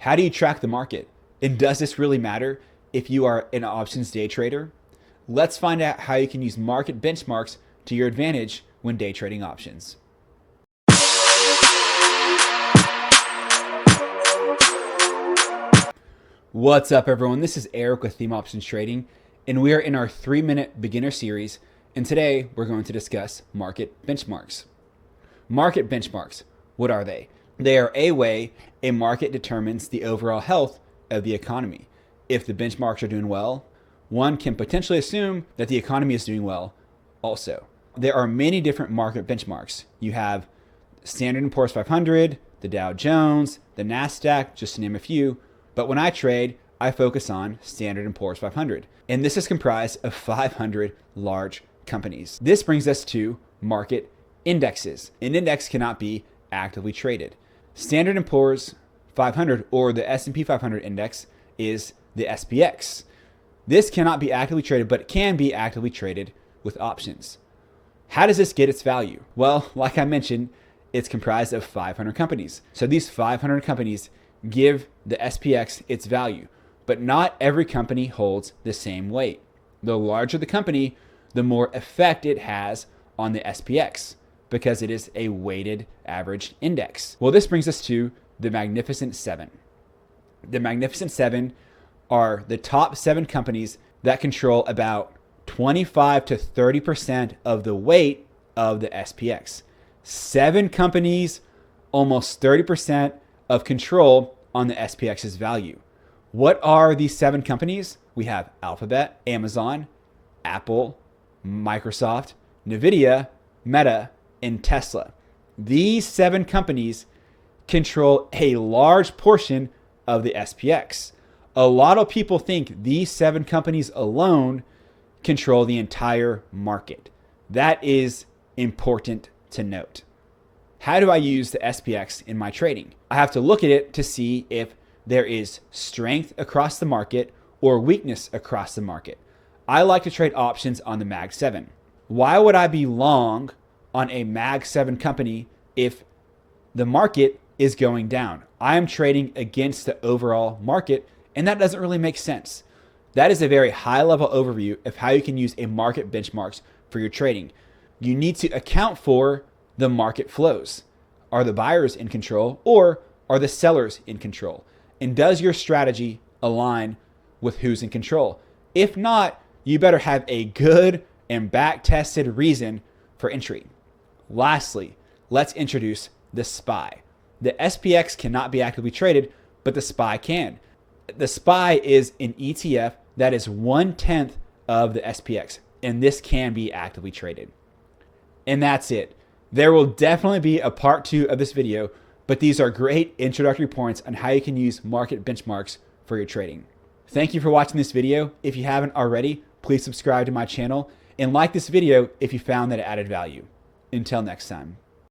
How do you track the market? And does this really matter if you are an options day trader? Let's find out how you can use market benchmarks to your advantage when day trading options. What's up, everyone? This is Eric with Theme Options Trading, and we are in our 3-minute beginner series, and today we're going to discuss market benchmarks. Market benchmarks, what are they? They are a way a market determines the overall health of the economy. If the benchmarks are doing well, one can potentially assume that the economy is doing well also. There are many different market benchmarks. You have Standard & Poor's 500, the Dow Jones, the NASDAQ, just to name a few. But when I trade, I focus on Standard & Poor's 500. And this is comprised of 500 large companies. This brings us to market indexes. An index cannot be actively traded. Standard & Poor's 500 or the S&P 500 index is the SPX. This cannot be actively traded, but it can be actively traded with options. How does this get its value? Well, like I mentioned, it's comprised of 500 companies. So these 500 companies give the SPX its value, but not every company holds the same weight. The larger the company, the more effect it has on the SPX because it is a weighted average index. Well, this brings us to the Magnificent Seven. The Magnificent Seven are the top 7 companies that control about 25 to 30% of the weight of the SPX. 7 companies, almost 30% of control on the SPX's value. What are these 7 companies? We have Alphabet, Amazon, Apple, Microsoft, Nvidia, Meta, and Tesla. These 7 companies control a large portion of the SPX. A lot of people think these 7 companies alone control the entire market. That is important to note. How do I use the SPX in my trading? I have to look at it to see if there is strength across the market or weakness across the market. I like to trade options on the Mag 7. Why would I be long on a Mag 7 company if the market is going down? I am trading against the overall market, and that doesn't really make sense. That is a very high-level overview of how you can use a market benchmarks for your trading. You need to account for the market flows. Are the buyers in control or are the sellers in control? And does your strategy align with who's in control? If not, you better have a good and back-tested reason for entry. Lastly, let's introduce the SPY. The SPX cannot be actively traded, but the SPY can. The SPY is an ETF that is 1/10 of the SPX, and this can be actively traded. And that's it. There will definitely be a part 2 of this video, but these are great introductory points on how you can use market benchmarks for your trading. Thank you for watching this video. If you haven't already, please subscribe to my channel and like this video if you found that it added value. Until next time.